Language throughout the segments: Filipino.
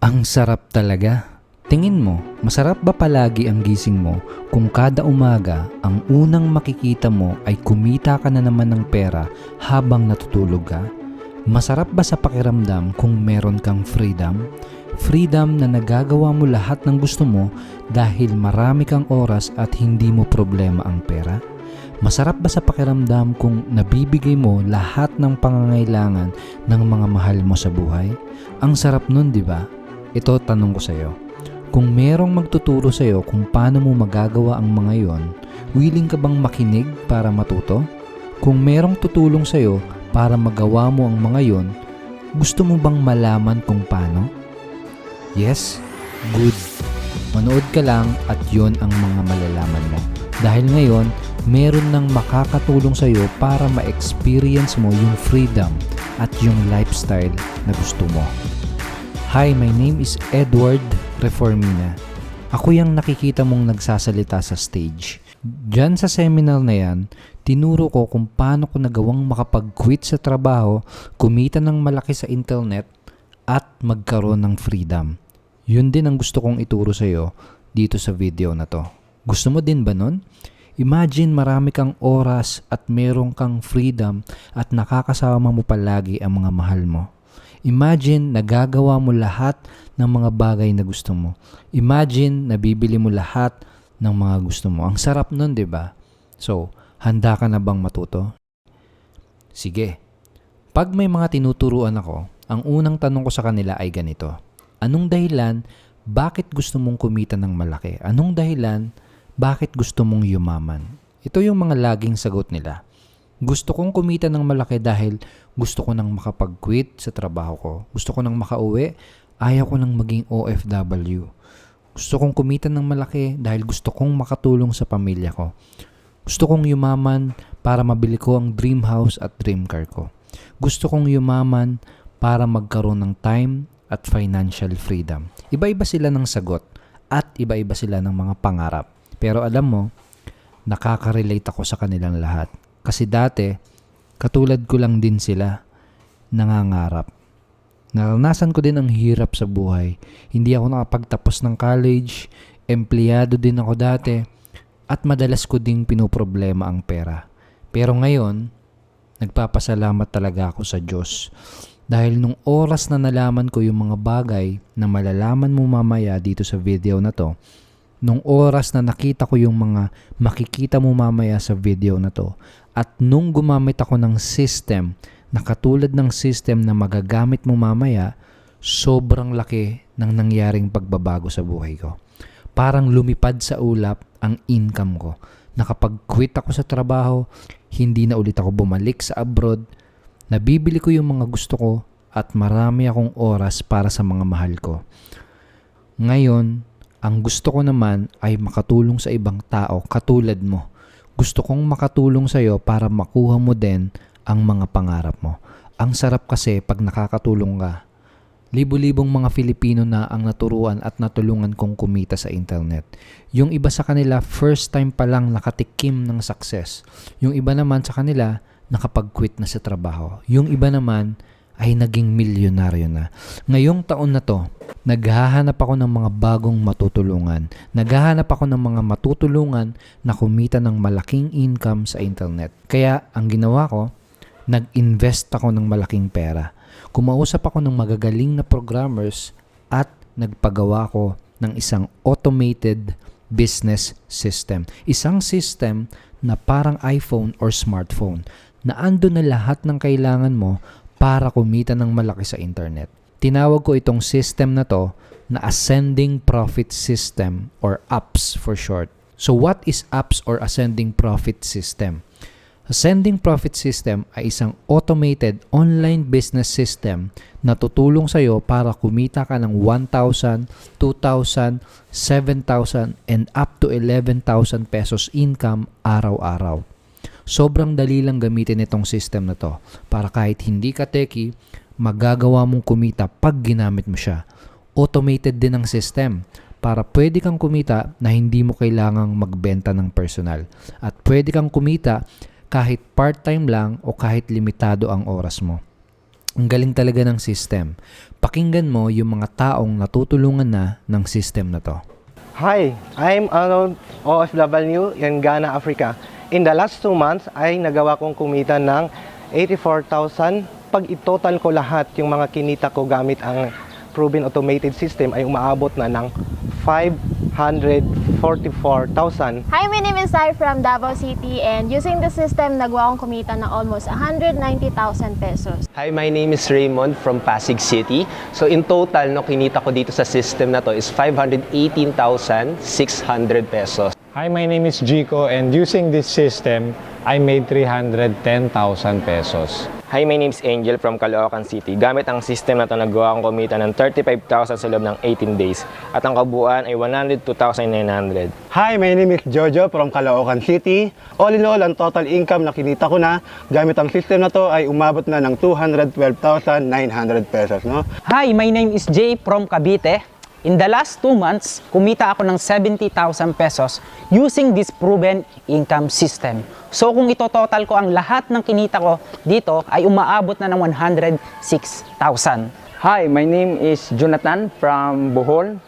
Ang sarap talaga. Tingin mo, masarap ba palagi ang gising mo kung kada umaga ang unang makikita mo ay kumita ka na naman ng pera habang natutulog ka? Masarap ba sa pakiramdam kung meron kang freedom? Freedom na nagagawa mo lahat ng gusto mo dahil marami kang oras at hindi mo problema ang pera? Masarap ba sa pakiramdam kung nabibigay mo lahat ng pangangailangan ng mga mahal mo sa buhay? Ang sarap nun, di ba? Ito tanong ko sa'yo. Kung merong magtuturo sa'yo kung paano mo magagawa ang mga yon, willing ka bang makinig para matuto? Kung merong tutulong sa'yo para magawa mo ang mga yon, gusto mo bang malaman kung paano? Yes? Good. Manood ka lang at yon ang mga malalaman mo. Dahil ngayon, meron nang makakatulong sa'yo para ma-experience mo yung freedom at yung lifestyle na gusto mo. Hi, my name is Edward Reformina. Ako yung nakikita mong nagsasalita sa stage. Diyan sa seminar na yan, tinuro ko kung paano ko nagawang makapag-quit sa trabaho, kumita ng malaki sa internet, at magkaroon ng freedom. Yun din ang gusto kong ituro sa iyo dito sa video na to. Gusto mo din ba nun? Imagine marami kang oras at meron kang freedom at nakakasama mo palagi ang mga mahal mo. Imagine nagagawa mo lahat ng mga bagay na gusto mo. Imagine nabibili mo lahat ng mga gusto mo. Ang sarap nun, di ba? So, handa ka na bang matuto? Sige. Pag may mga tinuturuan ako, ang unang tanong ko sa kanila ay ganito. Anong dahilan bakit gusto mong kumita ng malaki? Anong dahilan bakit gusto mong yumaman? Ito yung mga laging sagot nila. Gusto kong kumita ng malaki dahil gusto ko nang makapag-quit sa trabaho ko. Gusto ko nang makauwi. Ayaw ko nang maging OFW. Gusto kong kumita ng malaki dahil gusto kong makatulong sa pamilya ko. Gusto kong yumaman para mabili ko ang dream house at dream car ko. Gusto kong yumaman para magkaroon ng time at financial freedom. Iba-iba sila ng sagot at iba-iba sila ng mga pangarap. Pero alam mo, nakaka-relate ako sa kanilang lahat. Kasi dati, katulad ko lang din sila, nangangarap. Naranasan ko din ang hirap sa buhay. Hindi ako nakapagtapos ng college, empleyado din ako dati, at madalas ko ding pinoproblema ang pera. Pero ngayon, nagpapasalamat talaga ako sa Diyos. Dahil nung oras na nalaman ko yung mga bagay na malalaman mo mamaya dito sa video na to, nung oras na nakita ko yung mga makikita mo mamaya sa video na to, at nung gumamit ako ng system na katulad ng system na magagamit mo mamaya, sobrang laki ng nangyaring pagbabago sa buhay ko. Parang lumipad sa ulap ang income ko. Nakapag-quit ako sa trabaho, hindi na ulit ako bumalik sa abroad, nabibili ko yung mga gusto ko at marami akong oras para sa mga mahal ko. Ngayon, ang gusto ko naman ay makatulong sa ibang tao katulad mo. Gusto kong makatulong sa iyo para makuha mo din ang mga pangarap mo. Ang sarap kasi pag nakakatulong ka. Libo-libong mga Filipino na ang naturuan at natulungan kong kumita sa internet. Yung iba sa kanila, first time pa lang nakatikim ng success. Yung iba naman sa kanila, nakapag-quit na sa trabaho. Yung iba naman ay naging milyonaryo na. Ngayong taon na to, naghahanap ako ng mga bagong matutulungan. Naghahanap ako ng mga matutulungan na kumita ng malaking income sa internet. Kaya ang ginawa ko, nag-invest ako ng malaking pera. Kumausap ako ng magagaling na programmers at nagpagawa ko ng isang automated business system. Isang system na parang iPhone or smartphone na ando na lahat ng kailangan mo para kumita ng malaki sa internet. Tinawag ko itong system na to na Ascending Profit System or APS for short. So what is APS or Ascending Profit System? Ascending Profit System ay isang automated online business system na tutulong sa iyo para kumita ka ng 1,000, 2,000, 7,000 and up to 11,000 pesos income araw-araw. Sobrang dali lang gamitin itong system na to para kahit hindi ka techie, magagawa mong kumita pag ginamit mo siya. Automated din ang system para pwede kang kumita na hindi mo kailangang magbenta ng personal. At pwede kang kumita kahit part-time lang o kahit limitado ang oras mo. Ang galing talaga ng system. Pakinggan mo yung mga taong natutulungan na ng system na to. Hi, I'm Arnold, OFW in Ghana, Africa. In the last 2 months ay nagawa kong kumita ng 84,000. Pag itotal ko lahat yung mga kinita ko gamit ang proven automated system ay umaabot na ng 544,000. Hi, my name is Sai from Davao City, and using the system, nagawa akong kumita ng almost 190,000 pesos. Hi, my name is Raymond from Pasig City. So in total, no, kinita ko dito sa system na to is 518,600 pesos. Hi, my name is Jico, and using this system, I made 310,000 pesos. Hi, my name is Angel from Caloocan City. Gamit ang system na ito, nagawa akong kumita ng 35,000 sa loob ng 18 days. At ang kabuuan ay 102,900. Hi, my name is Jojo from Caloocan City. All in all, ang total income na kinita ko na gamit ang system na to ay umabot na ng 212,900 pesos. No? Hi, my name is Jay from Cavite. In the last 2 months, kumita ako ng 70,000 pesos using this proven income system. So kung ito-total ko ang lahat ng kinita ko dito ay umaabot na ng 106,000. Hi, my name is Jonathan from Bohol.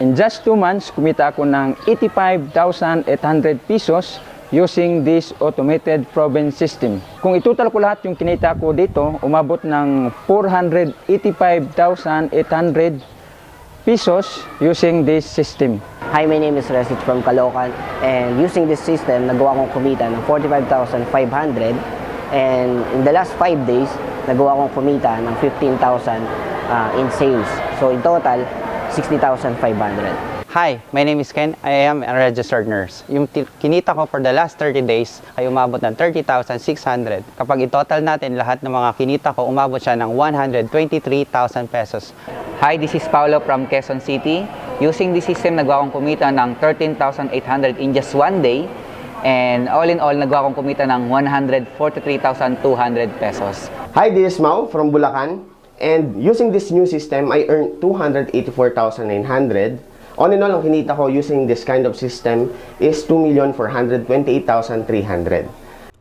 In just 2 months, kumita ako ng 85,800 pesos using this automated proven system. Kung itotal ko lahat yung kinita ko dito, umabot ng 485,800 pesos using this system. Hi, my name is Resit from Caloocan, and using this system, nagawa kong kumita ng 45,500, and in the last 5 days, nagawa kong kumita ng 15,000 in sales. So in total, 60,500. Hi, my name is Ken. I am a registered nurse. Yung kinita ko for the last 30 days ay umabot ng 30,600. Kapag i-total natin lahat ng mga kinita ko, umabot siya ng 123,000 pesos. Hi, this is Paolo from Quezon City. Using this system, nagawa kong kumita ng 13,800 in just 1 day. And all in all, nagawa kong kumita ng 143,200 pesos. Hi, this is Mau from Bulacan. And using this new system, I earned 284,900. All in all, ang kinita ko using this kind of system is 2,428,300.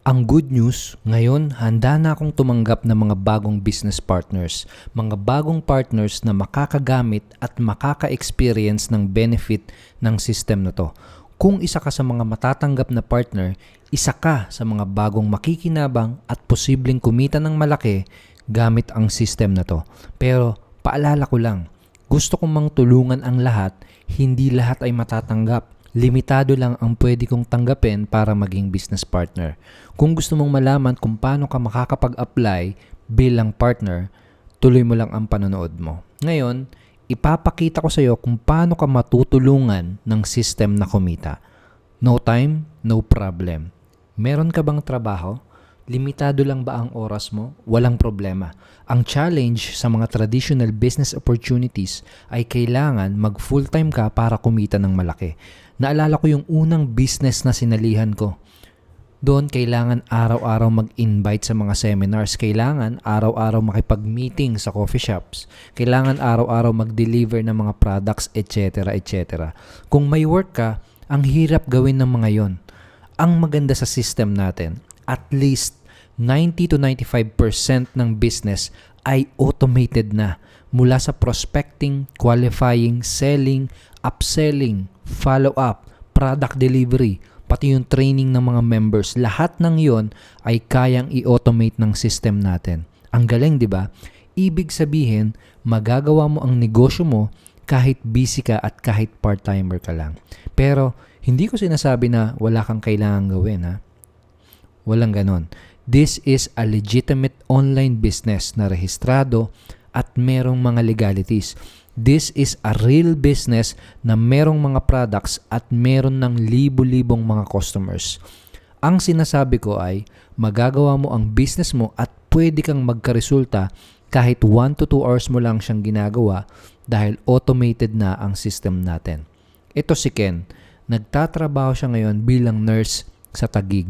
Ang good news, ngayon handa na akong tumanggap ng mga bagong business partners. Mga bagong partners na makakagamit at makaka-experience ng benefit ng system na to. Kung isa ka sa mga matatanggap na partner, isa ka sa mga bagong makikinabang at posibleng kumita ng malaki gamit ang system na to. Pero paalala ko lang, gusto kong mangtulungan ang lahat, hindi lahat ay matatanggap. Limitado lang ang pwede kong tanggapin para maging business partner. Kung gusto mong malaman kung paano ka makakapag-apply bilang partner, tuloy mo lang ang panonood mo. Ngayon, ipapakita ko sa iyo kung paano ka matutulungan ng system na kumita. No time, no problem. Meron ka bang trabaho? Limitado lang ba ang oras mo? Walang problema. Ang challenge sa mga traditional business opportunities ay kailangan mag full-time ka para kumita ng malaki. Naalala ko yung unang business na sinalihan ko. Doon kailangan araw-araw mag-invite sa mga seminars. Kailangan araw-araw makipag-meeting sa coffee shops. Kailangan araw-araw mag-deliver ng mga products, etc. etc. Kung may work ka, ang hirap gawin ng mga yon. Ang maganda sa system natin, at least 90 to 95% ng business ay automated na mula sa prospecting, qualifying, selling, upselling, follow-up, product delivery, pati yung training ng mga members. Lahat ng yon ay kayang i-automate ng system natin. Ang galing, di ba? Ibig sabihin, magagawa mo ang negosyo mo kahit busy ka at kahit part-timer ka lang. Pero hindi ko sinasabi na wala kang kailangan gawin, ha? Walang ganon. This is a legitimate online business na rehistrado at merong mga legalities. This is a real business na merong mga products at meron ng libo-libong mga customers. Ang sinasabi ko ay magagawa mo ang business mo at pwede kang magkaresulta kahit 1 to 2 hours mo lang siyang ginagawa dahil automated na ang system natin. Ito si Ken. Nagtatrabaho siya ngayon bilang nurse sa Taguig.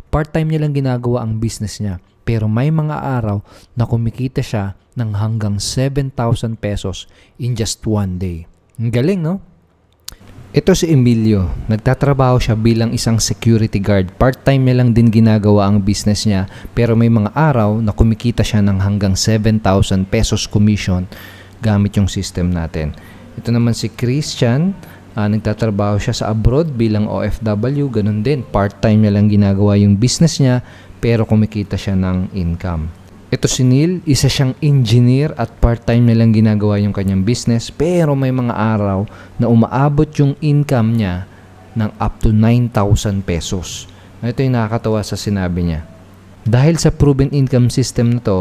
Part-time niya lang ginagawa ang business niya. Pero may mga araw na kumikita siya ng hanggang 7,000 pesos in just 1 day. Ang galing, no? Ito si Emilio, nagtatrabaho siya bilang isang security guard. Part-time niya lang din ginagawa ang business niya, pero may mga araw na kumikita siya ng hanggang 7,000 pesos commission gamit yung system natin. Ito naman si Christian, nagtatrabaho siya sa abroad bilang OFW, ganun din. Part-time niya lang ginagawa yung business niya, pero kumikita siya ng income. Ito si Neil, isa siyang engineer at part-time na lang ginagawa yung kanyang business, pero may mga araw na umaabot yung income niya ng up to 9,000 pesos. Ito yung nakakatawa sa sinabi niya. Dahil sa proven income system na to,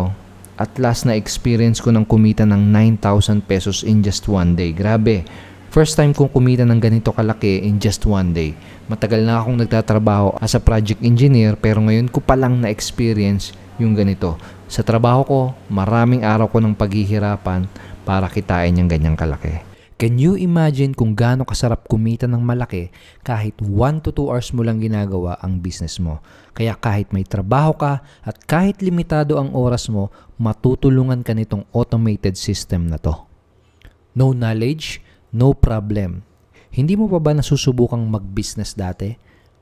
at last na experience ko ng kumita ng 9,000 pesos in just one day. Grabe. First time kong kumita ng ganito kalaki in just one day. Matagal na akong nagtatrabaho as a project engineer, pero ngayon ko palang na-experience yung ganito. Sa trabaho ko, maraming araw ko ng paghihirapan para kitain yung ganyang kalaki. Can you imagine kung gaano kasarap kumita ng malaki kahit 1 to 2 hours mo lang ginagawa ang business mo? Kaya kahit may trabaho ka at kahit limitado ang oras mo, matutulungan ka nitong automated system na to. No knowledge, no problem. Hindi mo pa ba nasusubukang mag-business dati?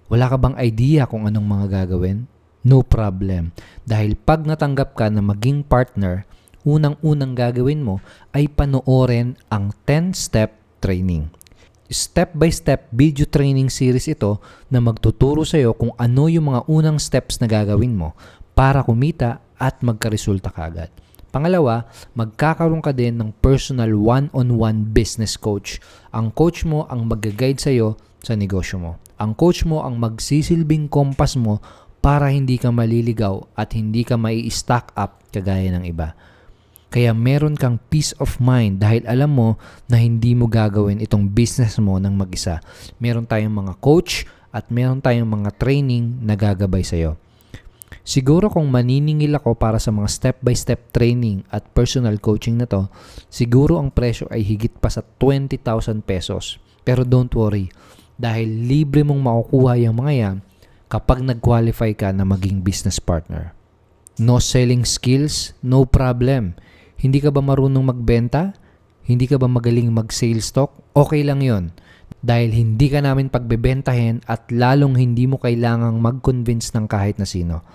Wala ka bang idea kung anong mga gagawin? No problem. Dahil pag natanggap ka na maging partner, unang-unang gagawin mo ay panoorin ang 10-step training. Step-by-step video training series ito na magtuturo sa iyo kung ano yung mga unang steps na gagawin mo para kumita at magkaresulta kaagad. Pangalawa, magkakaroon ka din ng personal one-on-one business coach. Ang coach mo ang mag-guide sa iyo sa negosyo mo. Ang coach mo ang magsisilbing kompas mo para hindi ka maliligaw at hindi ka mai-stack up kagaya ng iba. Kaya meron kang peace of mind dahil alam mo na hindi mo gagawin itong business mo ng mag-isa. Meron tayong mga coach at meron tayong mga training na gagabay sa'yo. Siguro kung maniningil ako para sa mga step-by-step training at personal coaching na to, siguro ang presyo ay higit pa sa 20,000 pesos. Pero don't worry, dahil libre mong makukuha yung mga yan kapag nag-qualify ka na maging business partner. No selling skills? No problem. Hindi ka ba marunong magbenta? Hindi ka ba magaling mag-sales talk? Okay lang yon. Dahil hindi ka namin pagbebentahin at lalong hindi mo kailangang mag-convince ng kahit na sino.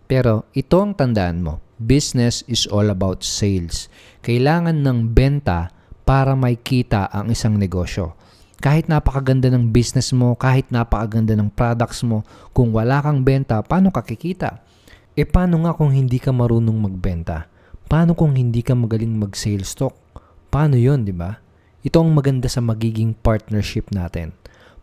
Pero ito ang tandaan mo. Business is all about sales. Kailangan ng benta para may kita ang isang negosyo. Kahit napakaganda ng business mo, kahit napakaganda ng products mo, kung wala kang benta, paano ka kikita? Paano nga kung hindi ka marunong magbenta? Paano kung hindi ka magaling mag-sales talk? Paano yun, di ba? Ito ang maganda sa magiging partnership natin.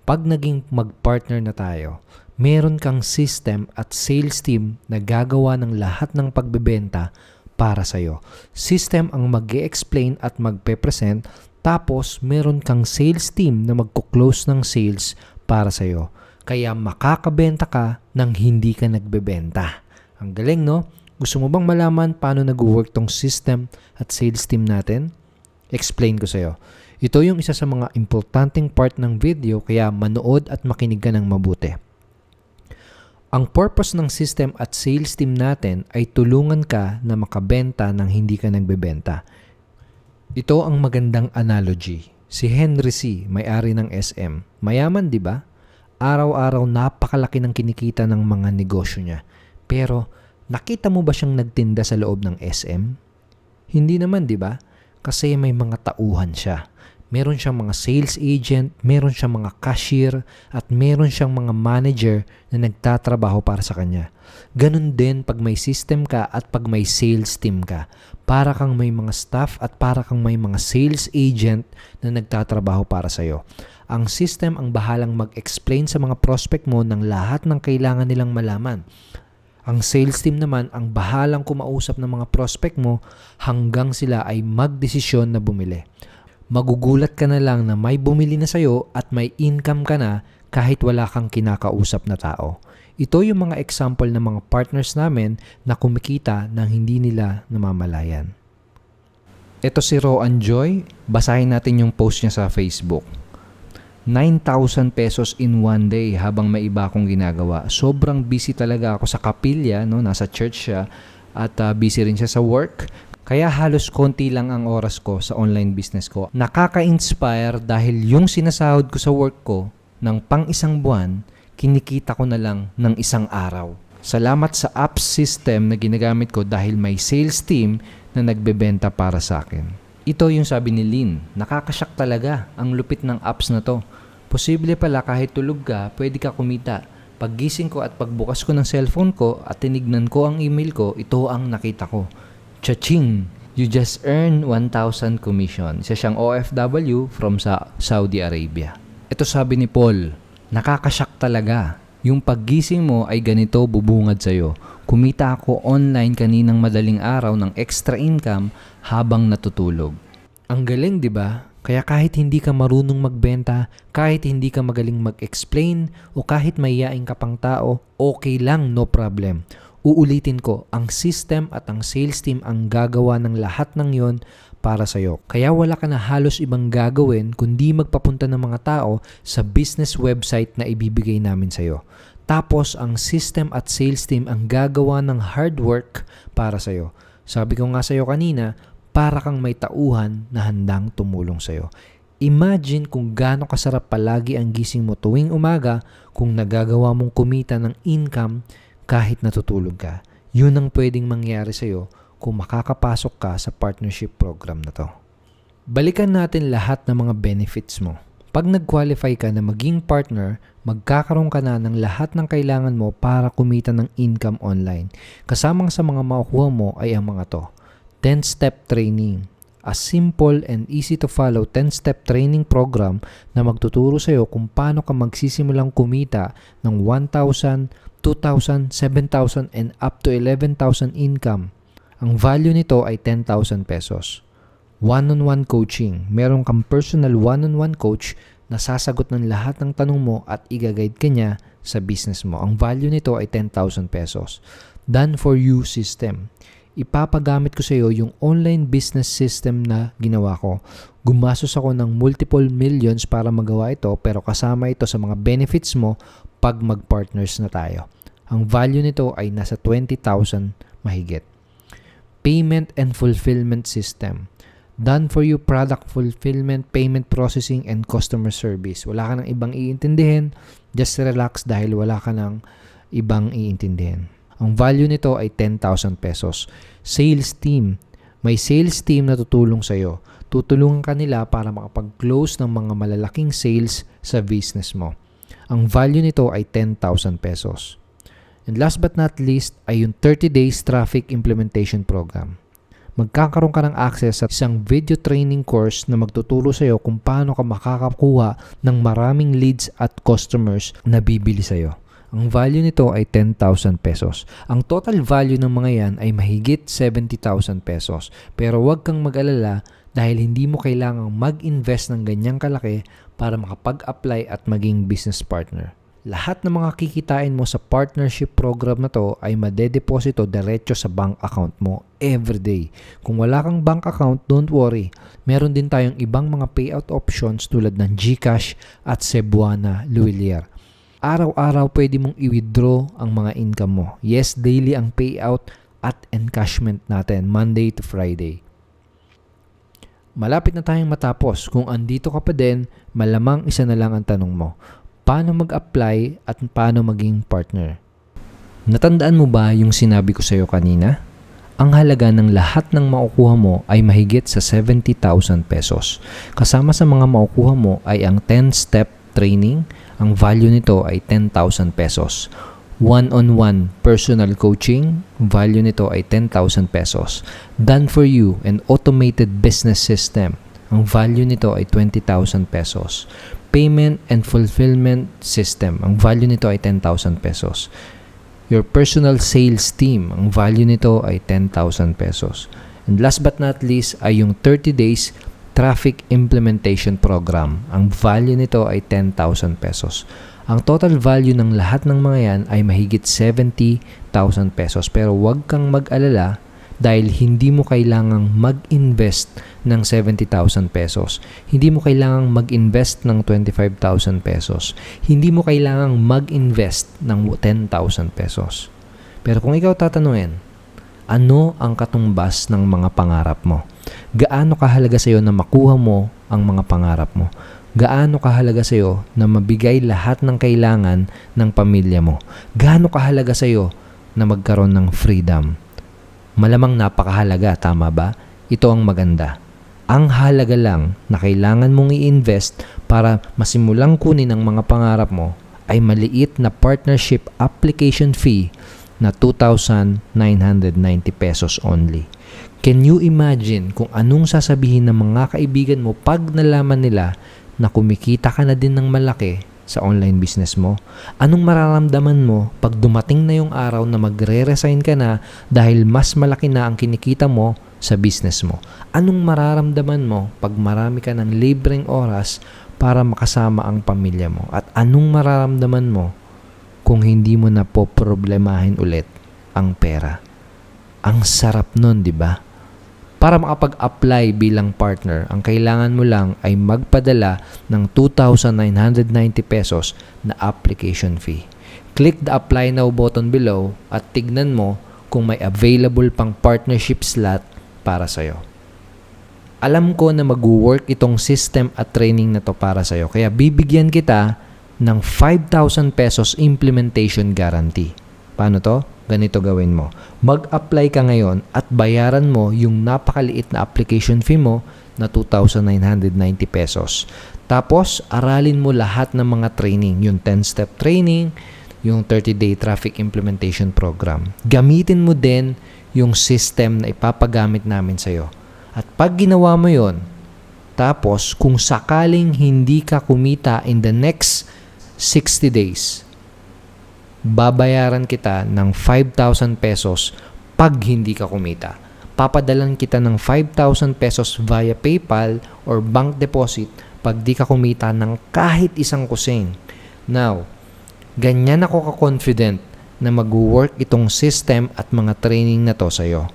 Pag naging mag-partner na tayo, meron kang system at sales team na gagawa ng lahat ng pagbebenta para sa'yo. System ang mag-e-explain at magpe-present. Tapos, meron kang sales team na magko-close ng sales para sa'yo. Kaya makakabenta ka nang hindi ka nagbebenta. Ang galing, no? Gusto mo bang malaman paano nag-work tong system at sales team natin? Explain ko sa'yo. Ito yung isa sa mga importanteng part ng video, kaya manood at makinig ka ng mabuti. Ang purpose ng system at sales team natin ay tulungan ka na makabenta nang hindi ka nagbebenta. Ito ang magandang analogy. Si Henry C., may-ari ng SM. Mayaman, di ba? Araw-araw napakalaki ng kinikita ng mga negosyo niya. Pero, nakita mo ba siyang nagtinda sa loob ng SM? Hindi naman, di ba? Kasi may mga tauhan siya. Meron siyang mga sales agent, meron siyang mga cashier, at meron siyang mga manager na nagtatrabaho para sa kanya. Ganun din pag may system ka at pag may sales team ka. Para kang may mga staff at para kang may mga sales agent na nagtatrabaho para sa'yo. Ang system ang bahalang mag-explain sa mga prospect mo ng lahat ng kailangan nilang malaman. Ang sales team naman ang bahalang kumausap ng mga prospect mo hanggang sila ay magdesisyon na bumili. Magugulat ka na lang na may bumili na sa'yo at may income ka na kahit wala kang kinakausap na tao. Ito yung mga example ng mga partners namin na kumikita nang hindi nila namamalayan. Ito si Roan Joy. Basahin natin yung post niya sa Facebook. 9,000 pesos in one day habang may iba akong ginagawa. Sobrang busy talaga ako sa kapilya, no? Nasa church siya at busy rin siya sa work. Kaya halos konti lang ang oras ko sa online business ko. Nakaka-inspire dahil yung sinasahod ko sa work ko ng pang-isang buwan, kinikita ko na lang ng isang araw. Salamat sa apps system na ginagamit ko dahil may sales team na nagbebenta para sa akin. Ito yung sabi ni Lynn, nakakasyak talaga ang lupit ng apps na to. Posible pala kahit tulog ka, pwede ka kumita. Paggising ko at pagbukas ko ng cellphone ko at tinignan ko ang email ko, ito ang nakita ko. Cha-ching! You just earn 1,000 commission. Isa siyang OFW from Saudi Arabia. Ito sabi ni Paul, nakakasyak talaga. Yung paggising mo ay ganito bubungad sa'yo. Kumita ako online kaninang madaling araw ng extra income habang natutulog. Ang galing, di ba? Kaya kahit hindi ka marunong magbenta, kahit hindi ka magaling mag-explain, o kahit mahiyain ka pang tao, okay lang, no problem. Uulitin ko, ang system at ang sales team ang gagawa ng lahat ng yon para sa'yo. Kaya wala ka na halos ibang gagawin kundi magpapunta ng mga tao sa business website na ibibigay namin sa'yo. Tapos, ang system at sales team ang gagawa ng hard work para sa'yo. Sabi ko nga sa'yo kanina, para kang may tauhan na handang tumulong sa'yo. Imagine kung gaano kasarap palagi ang gising mo tuwing umaga kung nagagawa mong kumita ng income kahit natutulog ka. Yun ang pwedeng mangyari sa'yo kung makakapasok ka sa partnership program na to. Balikan natin lahat ng mga benefits mo. Pag nag-qualify ka na maging partner, magkakaroon ka na ng lahat ng kailangan mo para kumita ng income online. Kasamang sa mga makukuha mo ay ang mga to. 10-step training. A simple and easy to follow 10-step training program na magtuturo sa'yo kung paano ka magsisimulang kumita ng 1,000, 2,000, 7,000 and up to 11,000 income. Ang value nito ay 10,000 pesos. One-on-one coaching. Meron kang personal one-on-one coach na sasagot ng lahat ng tanong mo at i-guide ka niya sa business mo. Ang value nito ay 10,000 pesos. Done for you system. Ipapagamit ko sa iyo yung online business system na ginawa ko. Gumastos ako ng multiple millions para magawa ito pero kasama ito sa mga benefits mo pag mag-partners na tayo. Ang value nito ay nasa 20,000 mahigit. Payment and fulfillment system. Done for you product fulfillment, payment processing, and customer service. Wala ka ng ibang iintindihin. Just relax dahil wala ka ng ibang iintindihin. Ang value nito ay 10,000 pesos. Sales team. May sales team na tutulong sa iyo. Tutulungan ka nila para makapag-close ng mga malalaking sales sa business mo. Ang value nito ay 10,000 pesos. And last but not least ay yung 30 days traffic implementation program. Magkakaroon ka ng access sa isang video training course na magtuturo sa iyo kung paano ka makakakuha ng maraming leads at customers na bibili sa iyo. Ang value nito ay 10,000 pesos. Ang total value ng mga yan ay mahigit 70,000 pesos. Pero huwag kang mag-alala dahil hindi mo kailangang mag-invest ng ganyang kalaki para makapag-apply at maging business partner. Lahat ng mga kikitain mo sa partnership program na to ay madedeposito diretso sa bank account mo everyday. Kung wala kang bank account, don't worry. Meron din tayong ibang mga payout options tulad ng GCash at Cebuana Luwilier. Araw-araw pwede mong i-withdraw ang mga income mo. Yes, daily ang payout at encashment natin, Monday to Friday. Malapit na tayong matapos. Kung andito ka pa din, malamang isa na lang ang tanong mo. Paano mag-apply at paano maging partner? Natandaan mo ba yung sinabi ko sa iyo kanina? Ang halaga ng lahat ng makukuha mo ay mahigit sa 70,000 pesos. Kasama sa mga makukuha mo ay ang 10-step training. Ang value nito ay 10,000 pesos. One-on-one personal coaching, value nito ay 10,000 pesos. Done for you and automated business system, ang value nito ay 20,000 pesos. Payment and fulfillment system, ang value nito ay 10,000 pesos. Your personal sales team, ang value nito ay 10,000 pesos. And last but not least ay yung 30 days traffic implementation program. Ang value nito ay 10,000 pesos. Ang total value ng lahat ng mga yan ay mahigit 70,000 pesos. Pero huwag kang mag-alala dahil hindi mo kailangang mag-invest ng 70,000 pesos. Hindi mo kailangang mag-invest ng 25,000 pesos. Hindi mo kailangang mag-invest ng 10,000 pesos. Pero kung ikaw tatanungin, Ano ang katumbas ng mga pangarap mo? Gaano kahalaga sa iyo na makuha mo ang mga pangarap mo? Gaano kahalaga sa iyo na mabigay lahat ng kailangan ng pamilya mo? Gaano kahalaga sa iyo na magkaroon ng freedom? Malamang napakahalaga, tama ba? Ito ang maganda. Ang halaga lang na kailangan mong i-invest para masimulang kunin ang mga pangarap mo ay maliit na partnership application fee na 2,990 pesos only. Can you imagine kung anong sasabihin ng mga kaibigan mo pag nalaman nila na kumikita ka na din ng malaki sa online business mo? Anong mararamdaman mo pag dumating na yung araw na magre-resign ka na dahil mas malaki na ang kinikita mo sa business mo? Anong mararamdaman mo pag marami ka ng libreng oras para makasama ang pamilya mo? At anong mararamdaman mo kung hindi mo na poproblemahin ulit ang pera? Ang sarap nun, di ba? Para makapag-apply bilang partner, ang kailangan mo lang ay magpadala ng 2,990 pesos na application fee. Click the apply now button below at tignan mo kung may available pang partnership slot para sa'yo. Alam ko na mag-work itong system at training na to para sa'yo, kaya bibigyan kita ng 5,000 pesos implementation guarantee. Paano to? Ganito gawin mo. Mag-apply ka ngayon at bayaran mo yung napakaliit na application fee mo na 2,990 pesos. Tapos, aralin mo lahat ng mga training, yung 10-step training, yung 30-day traffic implementation program. Gamitin mo din yung system na ipapagamit namin sa'yo. At pag ginawa mo yon, tapos kung sakaling hindi ka kumita in the next 60 days, babayaran kita ng 5,000 pesos pag hindi ka kumita. Papadalan kita ng 5,000 pesos via PayPal or bank deposit pag di ka kumita ng kahit isang kusing. Now, ganyan ako ka-confident na mag-work itong system at mga training na to sa'yo.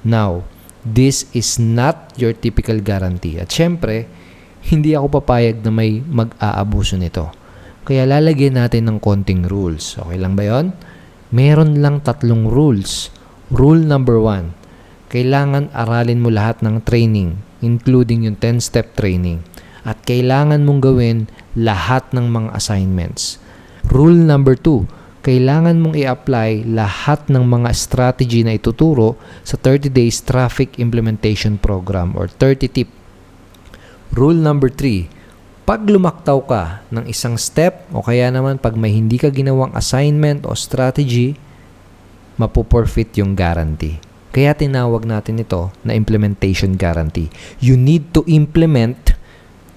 Now, this is not your typical guarantee. At syempre, hindi ako papayag na may mag-aabuso nito. Kaya lalagyan natin ng konting rules. Okay lang ba yon? Meron lang 3 rules. Rule number 1, kailangan aralin mo lahat ng training, including yung 10-step training. At kailangan mong gawin lahat ng mga assignments. Rule number 2, kailangan mong i-apply lahat ng mga strategy na ituturo sa 30 days traffic implementation program or 30 tip. Rule number 3, pag lumaktaw ka ng isang step o kaya naman pag may hindi ka ginawang assignment o strategy, mapuporfit yung guarantee. Kaya tinawag natin ito na implementation guarantee. You need to implement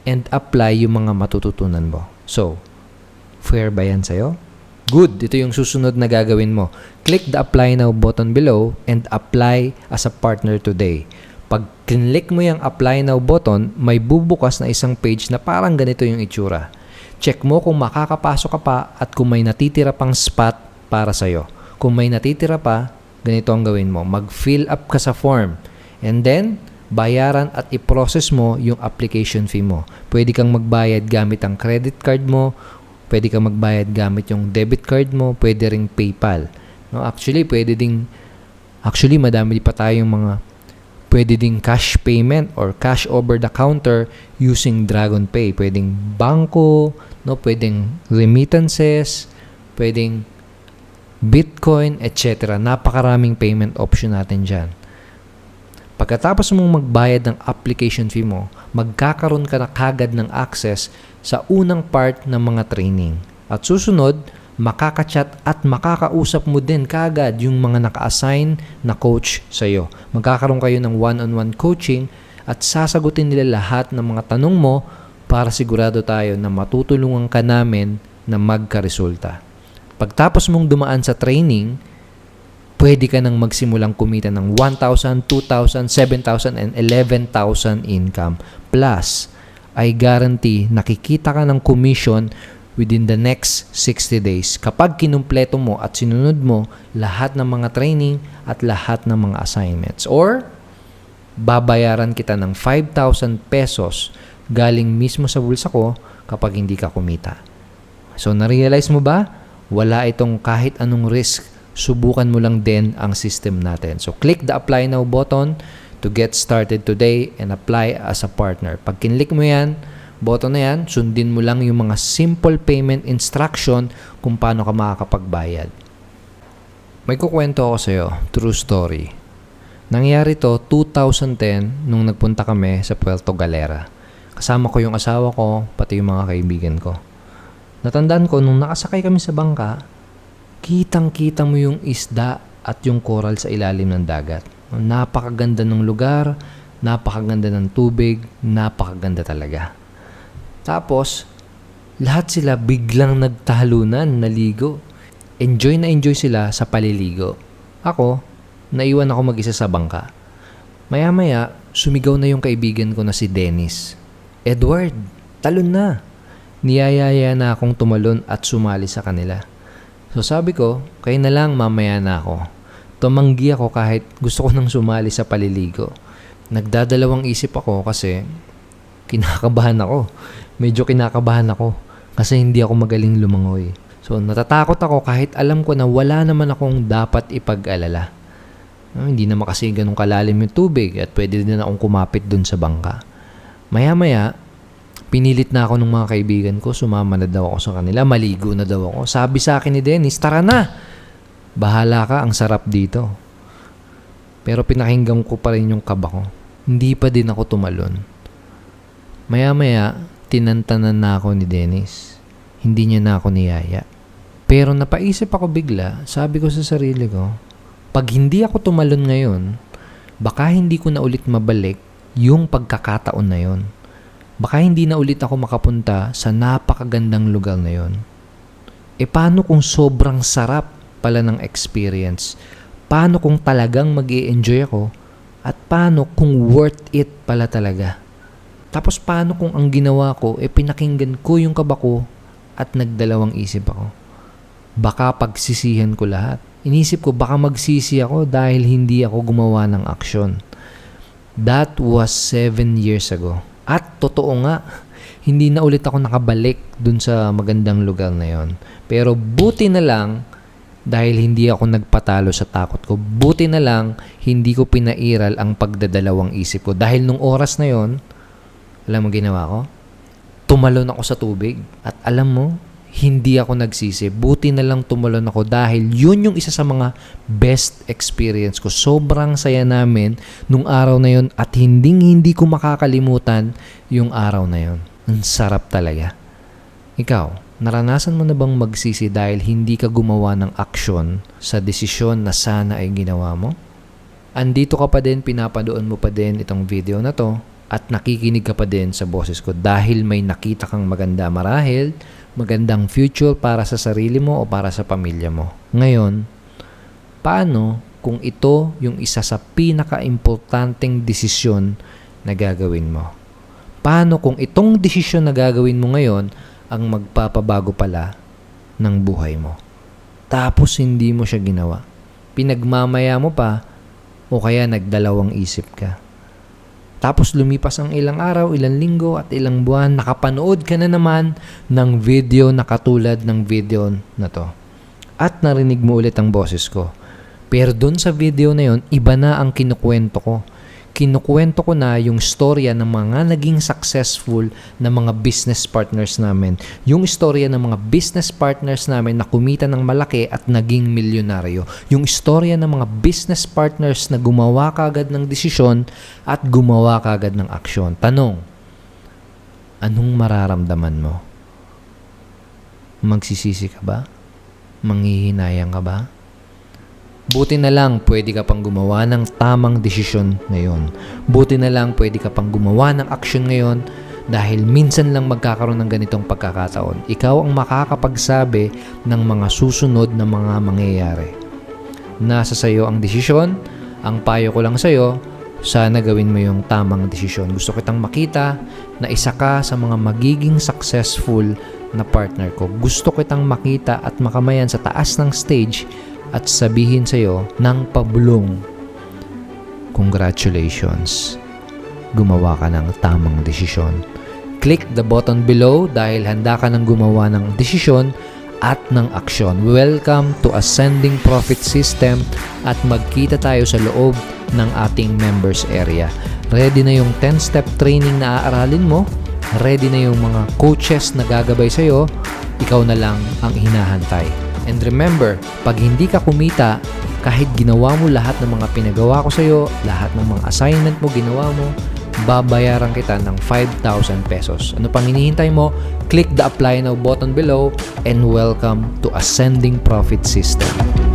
and apply yung mga matututunan mo. So, fair ba yan sa'yo? Good! Ito yung susunod na gagawin mo. Click the apply now button below and apply as a partner today. Pag click mo yung apply now button, may bubukas na isang page na parang ganito yung itsura. Check mo kung makakapasok ka pa at kung may natitira pang spot para sa'yo. Kung may natitira pa, ganito ang gawin mo. Mag-fill up ka sa form. And then, bayaran at i-process mo yung application fee mo. Pwede kang magbayad gamit ang credit card mo, pwede kang magbayad gamit yung debit card mo, pwede ring PayPal. No, actually, madami pa tayong mga pwede ding cash payment or cash over the counter using Dragon Pay. Pwedeng bangko, no, pwedeng remittances, pwedeng Bitcoin, etc. Napakaraming payment option natin dyan. Pagkatapos mong magbayad ng application fee mo, magkakaroon ka na kagad ng access sa unang part ng mga training. At susunod, makakachat at makakausap mo din kagad yung mga naka-assign na coach sa iyo. Magkakaroon kayo ng one-on-one coaching at sasagutin nila lahat ng mga tanong mo para sigurado tayo na matutulungan ka namin na magkaresulta. Pagtapos mong dumaan sa training, pwede ka nang magsimulang kumita ng 1,000, 2,000, 7,000, and 11,000 income. Plus, I guarantee nakikita ka ng commission within the next 60 days kapag kinumpleto mo at sinunod mo lahat ng mga training at lahat ng mga assignments. Or, babayaran kita ng 5,000 pesos galing mismo sa bulsa ko kapag hindi ka kumita. So, na-realize mo ba? Wala itong kahit anong risk subukan mo lang din ang system natin. So, click the apply now button to get started today and apply as a partner. Pag kinlik mo yan, button na yan, sundin mo lang yung mga simple payment instruction kung paano ka makakapagbayad. May kukwento ako sa'yo, true story. Nangyari to 2010 nung nagpunta kami sa Puerto Galera. Kasama ko yung asawa ko, pati yung mga kaibigan ko. Natandaan ko, nung nakasakay kami sa bangka, kitang-kita mo yung isda at yung coral sa ilalim ng dagat. Napakaganda ng lugar, napakaganda ng tubig, napakaganda talaga. Tapos, lahat sila biglang nagtahalunan, naligo. Enjoy na enjoy sila sa paliligo. Ako, naiwan ako mag-isa sa bangka. Maya-maya, sumigaw na yung kaibigan ko na si Dennis. Edward, talon na! Niyayaya na akong tumalon at sumali sa kanila. So sabi ko, kayo na lang, mamaya na ako. Tumanggi ako kahit gusto ko nang sumali sa paliligo. Nagdadalawang isip ako kasi kinakabahan ako. Medyo kinakabahan ako kasi hindi ako magaling lumangoy. So natatakot ako kahit alam ko na wala naman akong dapat ipag-alala. Hindi naman kasi ganun kalalim yung tubig at pwede din akong kumapit dun sa bangka. Maya-maya, pinilit na ako ng mga kaibigan ko, sumama na daw ako sa kanila, maligo na daw ako. Sabi sa akin ni Dennis, tara na! Bahala ka, ang sarap dito. Pero pinakinggan ko pa rin yung kaba ko. Hindi pa din ako tumalon. Maya-maya, tinantanan na ako ni Dennis. Hindi niya na ako niyaya. Pero napaisip ako bigla, sabi ko sa sarili ko, pag hindi ako tumalon ngayon, baka hindi ko na ulit mabalik yung pagkakataon na yon. Baka hindi na ulit ako makapunta sa napakagandang lugar na yon. E paano kung sobrang sarap pala ng experience? Paano kung talagang mag-i-enjoy ako? At paano kung worth it pala talaga? Tapos paano kung ang ginawa ko, pinakinggan ko yung kaba ko at nagdalawang isip ako? Baka pagsisihan ko lahat. Inisip ko baka magsisi ako dahil hindi ako gumawa ng aksyon. That was 7 years ago. At totoo nga, hindi na ulit ako nakabalik dun sa magandang lugar na yon. Pero buti na lang, dahil hindi ako nagpatalo sa takot ko, buti na lang, hindi ko pinairal ang pagdadalawang isip ko. Dahil nung oras na yon, alam mo ginawa ko? Tumalon ako sa tubig. At alam mo, hindi ako nagsisi. Buti na lang tumalon ako dahil yun yung isa sa mga best experience ko. Sobrang saya namin nung araw na yun at hindi ko makakalimutan yung araw na yun. Ang sarap talaga. Ikaw, naranasan mo na bang magsisi dahil hindi ka gumawa ng aksyon sa desisyon na sana ay ginawa mo? Andito ka pa din, pinapadoon mo pa din itong video na to at nakikinig ka pa din sa boses ko dahil may nakita kang maganda marahil, magandang future para sa sarili mo o para sa pamilya mo. Ngayon, paano kung ito yung isa sa pinaka-importanteng desisyon na gagawin mo? Paano kung itong desisyon na gagawin mo ngayon ang magpapabago pala ng buhay mo? Tapos hindi mo siya ginawa. Pinagmamaya mo pa o kaya nagdalawang isip ka. Tapos lumipas ang ilang araw, ilang linggo at ilang buwan, nakapanood ka na naman ng video na katulad ng video na to. At narinig mo ulit ang boses ko. Pero dun sa video na yon, iba na ang kinukwento ko. Kinukwento ko na yung storya ng mga naging successful na mga business partners namin. Yung storya ng mga business partners namin na kumita ng malaki at naging milyonaryo. Yung storya ng mga business partners na gumawa kaagad ng desisyon at gumawa kaagad ng aksyon. Tanong, anong mararamdaman mo? Magsisisi ka ba? Manghihinayang ka ba? Buti na lang pwede ka pang gumawa ng tamang desisyon ngayon. Buti na lang pwede ka pang gumawa ng aksyon ngayon dahil minsan lang magkakaroon ng ganitong pagkakataon. Ikaw ang makakapagsabi ng mga susunod na mga mangyayari. Nasa sayo ang desisyon. Ang payo ko lang sayo, sana gawin mo yung tamang desisyon. Gusto kitang makita na isa ka sa mga magiging successful na partner ko. Gusto kitang makita at makamayan sa taas ng stage at sabihin sa'yo ng pabulong, congratulations, gumawa ka ng tamang desisyon. Click the button below dahil handa ka ng gumawa ng desisyon at ng aksyon. Welcome to Ascending Profit System at magkita tayo sa loob ng ating members area. Ready na yung 10-step training na aaralin mo? Ready na yung mga coaches na gagabay sa'yo? Ikaw na lang ang hinahantay. And remember, pag hindi ka kumita, kahit ginawa mo lahat ng mga pinagawa ko sa'yo, lahat ng mga assignment mo ginawa mo, babayaran kita ng 5,000 pesos. Ano pang hinihintay mo? Click the apply now button below and welcome to Ascending Profit System.